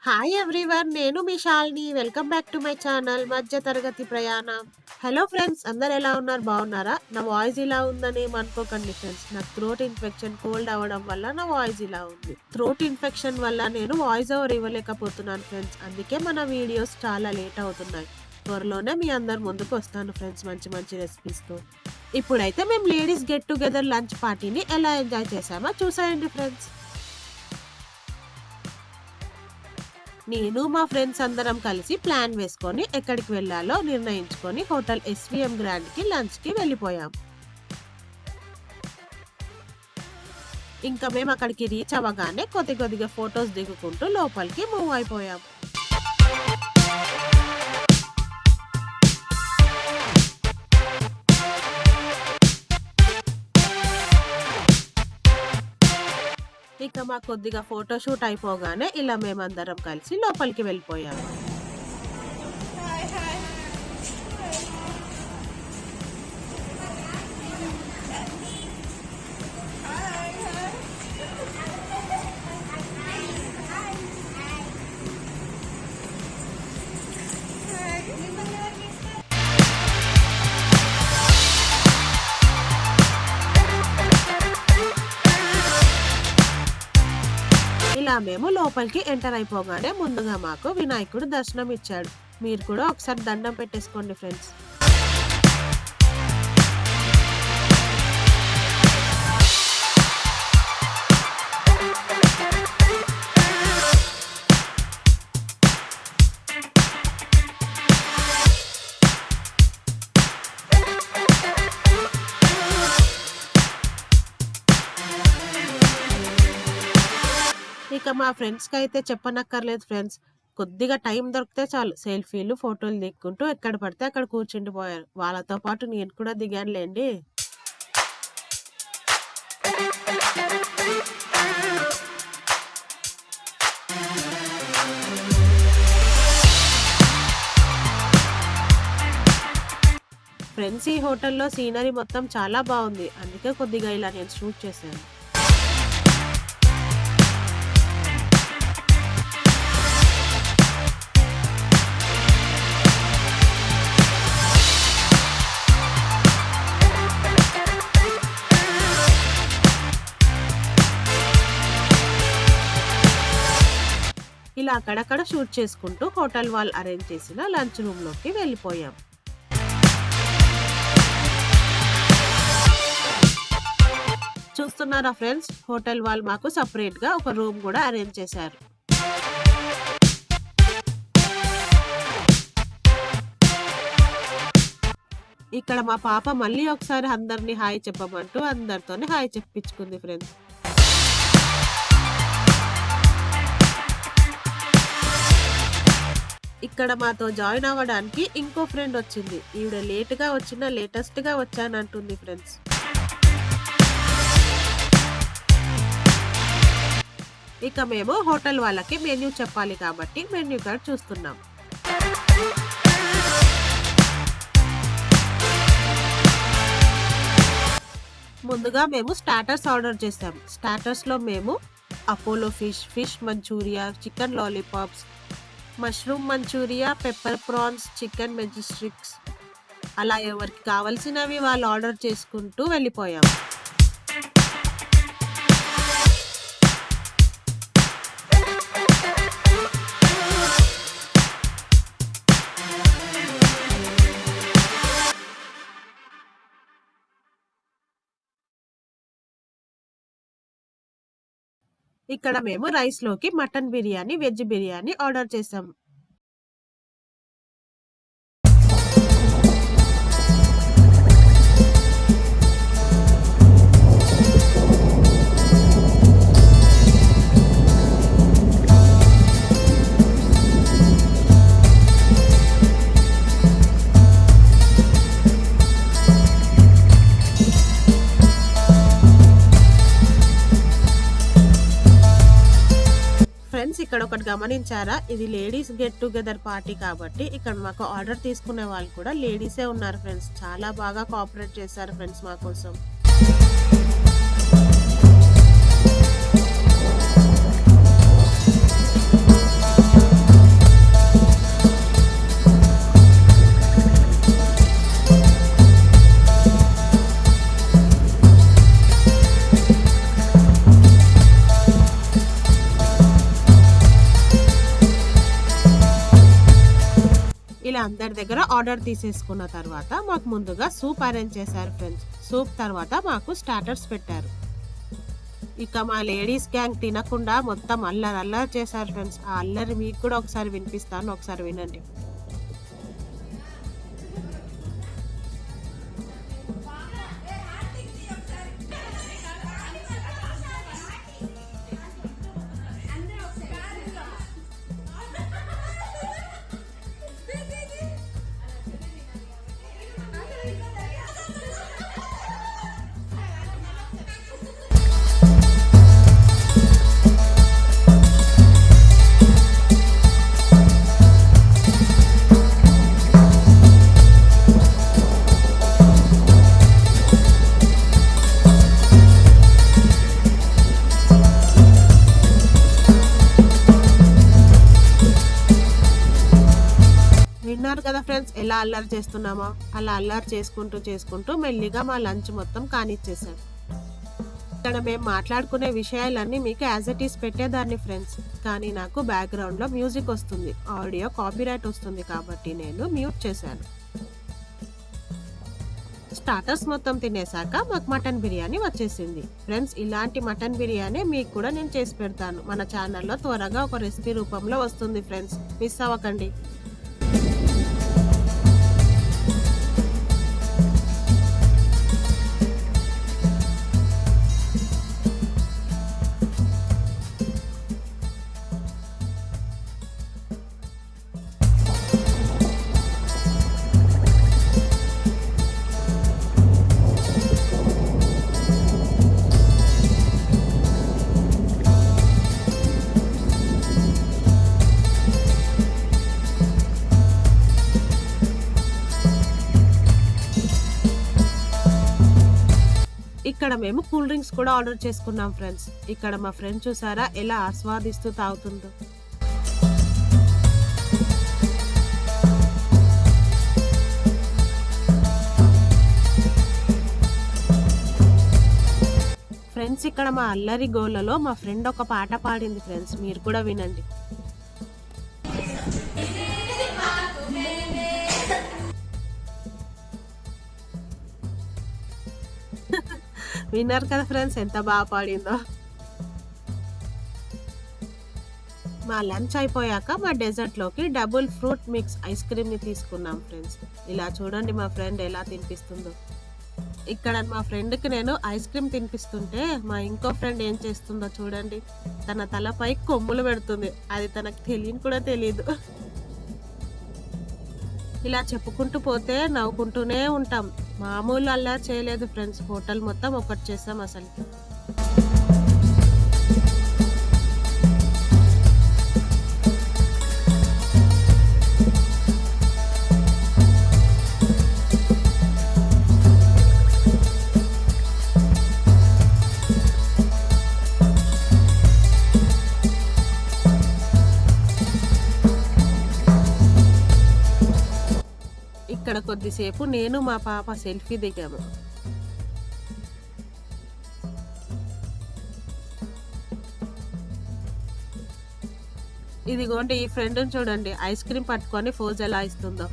Hi everyone, నేను మీ Shalini. Welcome back to my channel మధ్య తరగతి ప్రయాణం. హలో ఫ్రెండ్స్, అందరు ఎలా ఉన్నారు? బాగున్నారా? నా వాయిస్ ఇలా ఉందని ఏమనుకోకండి ఫ్రెండ్స్. నాకు థ్రోట్ ఇన్ఫెక్షన్, కోల్డ్ అవ్వడం వల్ల నా వాయిస్ ఇలా ఉంది. థ్రోట్ ఇన్ఫెక్షన్ వల్ల నేను వాయిస్ ఓవర్ ఇవ్వలేకపోతున్నాను ఫ్రెండ్స్. అందుకే మన వీడియోస్ చాలా లేట్ అవుతున్నాయి. త్వరలోనే మీ అందరు ముందుకు వస్తాను ఫ్రెండ్స్, మంచి మంచి రెసిపీస్తో. ఇప్పుడైతే మేము లేడీస్ గెట్ టుగెదర్ లంచ్ పార్టీని ఎలా ఎంజాయ్ చేసామో చూసాయండి ఫ్రెండ్స్. నేను మా ఫ్రెండ్స్ అందరం కలిసి ప్లాన్ వేసుకొని ఎక్కడికి వెళ్ళాలో నిర్ణయించుకొని హోటల్ SVM గ్రాండ్కి లంచ్కి వెళ్ళిపోయాం. ఇంకా మేము అక్కడికి రీచ్ అవ్వగానే కొద్దిగా ఫొటోస్ దిగుకుంటూ లోపలికి మూవ్ అయిపోయాం. ఇక మా కొద్దిగా ఫోటోషూట్ అయిపోగానే ఇలా మేమందరం కలిసి లోపలికి వెళ్ళిపోయాము. ఇలా మేము లోపలికి ఎంటర్ అయిపోగానే ముందుగా మాకు వినాయకుడు దర్శనం ఇచ్చాడు. మీరు కూడా ఒకసారి దండం పెట్టేసుకోండి ఫ్రెండ్స్. ఇక మా ఫ్రెండ్స్కి అయితే చెప్పనక్కర్లేదు ఫ్రెండ్స్. కొద్దిగా టైం దొరికితే చాలు సెల్ఫీలు, ఫోటోలు దిక్కుంటూ ఎక్కడ పడితే అక్కడ కూర్చుండిపోయారు. వాళ్ళతో పాటు నేను కూడా దిగానులేండి. ఫ్రెండ్స్, ఈ హోటల్లో సీనరీ మొత్తం చాలా బాగుంది. అందుకే కొద్దిగా ఇలా నేను షూట్ చేశాను. ఇలా అక్కడక్కడ షూట్ చేసుకుంటూ హోటల్ వాళ్ళు అరేంజ్ చేసిన లంచ్ రూమ్ లోకి వెళ్ళిపోయాం. చూస్తున్నారా ఫ్రెండ్స్, హోటల్ వాళ్ళు మాకు సపరేట్ గా ఒక రూమ్ కూడా అరేంజ్ చేశారు. ఇక్కడ మా పాప మళ్ళీ ఒకసారి అందరినీ హాయ్ చెప్పమంటూ అందరితోనే హాయ్ చెప్పించుకుంది ఫ్రెండ్స్. ఇక్కడ మాతో జాయిన్ అవ్వడానికి ఇంకో ఫ్రెండ్ వచ్చింది. ఈవిడ లేట్గా వచ్చినా లేటెస్ట్ గా వచ్చానంటుంది ఫ్రెండ్స్. ఇక మేము హోటల్ వాళ్ళకి మెన్యూ చెప్పాలి కాబట్టి మెన్యూ కార్డ్ చూస్తున్నాం. ముందుగా మేము స్టార్టర్స్ ఆర్డర్ చేసాం. స్టార్టర్స్ లో మేము Apollo fish manchurian, chicken lollipops, mushroom manchurian, pepper prawns, chicken majestics, అలా ఎవరికి కావాల్సినవి వాళ్ళు ఆర్డర్ చేసుకుంటూ వెళ్ళిపోయాం. ఇక్కడ మేము రైస్ లోకి mutton biryani, veg biryani order చేసాం. ఫ్రెండ్స్, ఇక్కడ ఒకటి గమనించారా? ఇది లేడీస్ గెట్ టుగెదర్ పార్టీ కాబట్టి ఇక్కడ మాకు ఆర్డర్ తీసుకునే వాళ్ళు కూడా లేడీసే ఉన్నారు ఫ్రెండ్స్. చాలా బాగా కోఆపరేట్ చేశారు ఫ్రెండ్స్ మా కోసం. ఇలా అందరి దగ్గర ఆర్డర్ తీసేసుకున్న తర్వాత మాకు ముందుగా సూప్ అరేంజ్ చేశారు ఫ్రెండ్స్. సూప్ తర్వాత మాకు స్టార్టర్స్ పెట్టారు. ఇక మా లేడీస్ గ్యాంగ్ తినకుండా మొత్తం అల్లరి చేశారు ఫ్రెండ్స్. ఆ అల్లరి మీకు కూడా ఒకసారి వినిపిస్తాను, ఒకసారి వినండి. విన్నారు కదా ఫ్రెండ్స్, ఎలా అల్లరి చేస్తున్నామో. అలా అల్లరి చేసుకుంటూ మెల్లిగా మా లంచ్ మొత్తం కానిచ్చేసాం. ఇక్కడ మేము మాట్లాడుకునే విషయాలన్నీ మీకు యాజ్ ఇట్ ఈస్ పెట్టేదాన్ని ఫ్రెండ్స్, కానీ నాకు బ్యాక్గ్రౌండ్ లో మ్యూజిక్ వస్తుంది, ఆడియో కాపీరైట్ వస్తుంది కాబట్టి నేను మ్యూట్ చేశాను. స్టార్టర్స్ మొత్తం తినేసాక మాకు మటన్ బిర్యానీ వచ్చేసింది ఫ్రెండ్స్. ఇలాంటి మటన్ బిర్యానీ మీకు కూడా నేను చేసి పెడతాను. మన ఛానల్లో త్వరగా ఒక రెసిపీ రూపంలో వస్తుంది ఫ్రెండ్స్, మిస్ అవ్వకండి. ఇక్కడ మేము కూల్ డ్రింక్స్ కూడా ఆర్డర్ చేసుకున్నాం ఫ్రెండ్స్. ఇక్కడ మా ఫ్రెండ్ చూసారా ఎలా ఆస్వాదిస్తూ తాగుతుందో. ఫ్రెండ్స్ ఇక్కడ మా అల్లరి గోలలో మా ఫ్రెండ్ ఒక పాట పాడింది ఫ్రెండ్స్, మీరు కూడా వినండి. విన్నారు కదా ఫ్రెండ్స్ ఎంత బాగా పాడిందో. మా లంచ్ అయిపోయాక మా డెజర్ట్ లోకి double fruit mix ice cream ని తీసుకున్నాం ఫ్రెండ్స్. ఇలా చూడండి మా ఫ్రెండ్ ఎలా తినిపిస్తుందో. ఇక్కడ మా ఫ్రెండ్ కి నేను ఐస్ క్రీమ్ తినిపిస్తుంటే మా ఇంకో ఫ్రెండ్ ఏం చేస్తుందో చూడండి. తన తలపై కొమ్ములు పెడుతుంది, అది తనకు తెలియని కూడా తెలియదు. ఇలా చెప్పుకుంటూ పోతే నవ్వుకుంటూనే ఉంటాం. మామూలు అలా చేయలేదు ఫ్రెండ్స్, హోటల్ మొత్తం ఒకటి చేసాం అసలు. ఇక్కడ కొద్దిసేపు నేను మా పాప సెల్ఫీ దిగాము. ఇదిగోండి ఈ ఫ్రెండ్ చూడండి ఐస్ క్రీమ్ పట్టుకొని ఫోజ్ ఎలా ఇస్తుందో.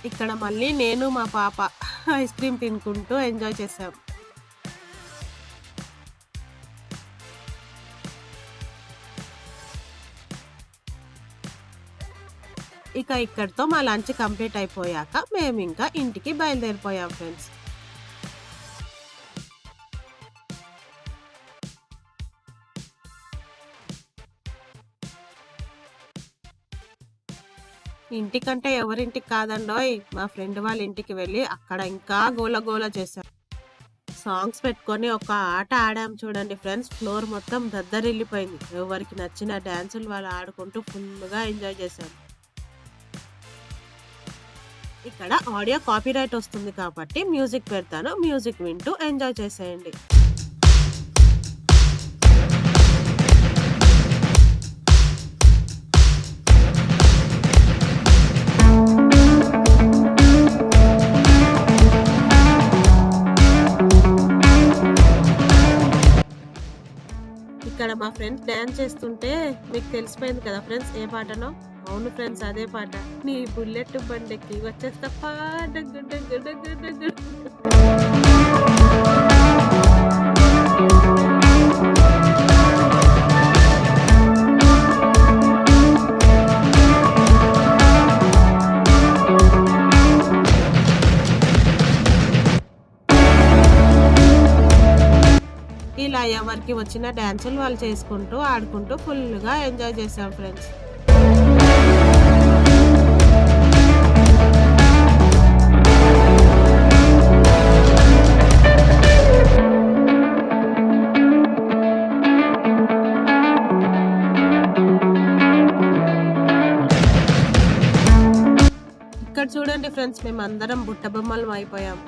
ఇక్కడ మళ్ళీ నేను మా పాప ఐస్ క్రీమ్ తినుకుంటూ ఎంజాయ్ చేసాం. ఇక ఇక్కడితో మా లంచ్ కంప్లీట్ అయిపోయాక మేము ఇంకా ఇంటికి బయలుదేరిపోయాం ఫ్రెండ్స్. ఇంటికంటే ఎవరింటికి కాదండోయ్! మా ఫ్రెండ్ వాళ్ళ ఇంటికి వెళ్ళి అక్కడ ఇంకా గోల గోల చేశాం. సాంగ్స్ పెట్టుకొని ఒక ఆట ఆడాం చూడండి ఫ్రెండ్స్. ఫ్లోర్ మొత్తం దద్దరిల్లిపోయింది. ఎవరికి నచ్చిన డాన్సులు వాళ్ళు ఆడుకుంటూ ఫుల్‌గా ఎంజాయ్ చేశాం. ఇక్కడ ఆడియో కాపీరైట్ వస్తుంది కాబట్టి మ్యూజిక్ పెడతాను. మ్యూజిక్ వింటూ ఎంజాయ్ చేసేయండి. ఇక్కడ మా ఫ్రెండ్స్ డాన్స్ చేస్తుంటే మీకు తెలిసిపోయింది కదా ఫ్రెండ్స్ ఏ పాటనో? అవును ఫ్రెండ్స్ అదే పాట. నీ బుల్లెట్ బండెక్కి వచ్చేస్తప్పా డగ్గు డగ్గు డగ్గు డగ్గు. ఇలా ఎవరికి వచ్చిన డాన్సులు వాళ్ళు చేసుకుంటూ, ఆడుకుంటూ ఫుల్‌గా ఎంజాయ్ చేసాం ఫ్రెండ్స్. ఇక్కడ చూడండి ఫ్రెండ్స్ మేమందరం బుట్ట బొమ్మలం అయిపోయాం.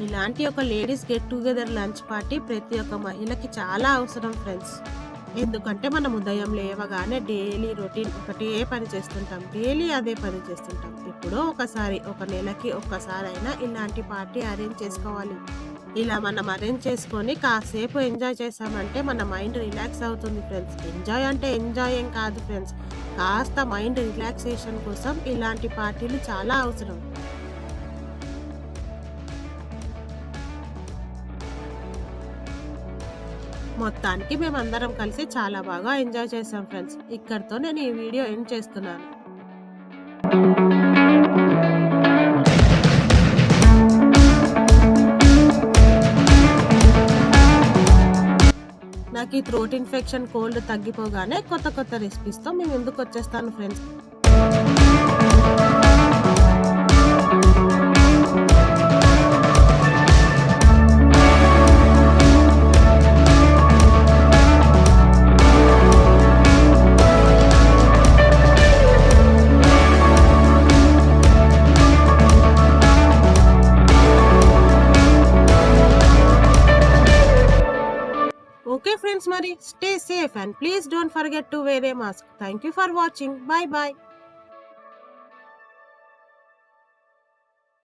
ఇలాంటి ఒక ladies get together lunch party ప్రతి ఒక్క మహిళకి చాలా అవసరం ఫ్రెండ్స్. ఎందుకంటే మనం ఉదయం లేవగానే డైలీ రొటీన్ ఒకటే పని చేస్తుంటాం. డైలీ అదే పని చేస్తుంటాం. ఎప్పుడో ఒకసారి ఒక నెలకి ఒక్కసారి అయినా ఇలాంటి పార్టీ అరేంజ్ చేసుకోవాలి. ఇలా మనం అరేంజ్ చేసుకొని కాసేపు ఎంజాయ్ చేసామంటే మన మైండ్ రిలాక్స్ అవుతుంది ఫ్రెండ్స్. ఎంజాయ్ అంటే ఎంజాయ్ ఏం కాదు ఫ్రెండ్స్, కాస్త మైండ్ రిలాక్సేషన్ కోసం ఇలాంటి పార్టీలు చాలా అవసరం. మొత్తానికి మేమందరం కలిసి చాలా బాగా ఎంజాయ్ చేసాం ఫ్రెండ్స్. ఇక్కడితో నేను ఈ వీడియో ఎండ్ చేస్తున్నాను. నాకు ఈ థ్రోట్ ఇన్ఫెక్షన్, కోల్డ్ తగ్గిపోగానే కొత్త రెసిపీస్తో మీ ముందుకు వచ్చేస్తాను friends. Okay friends, stay safe and please don't forget to wear a mask. Thank you for watching. Bye bye.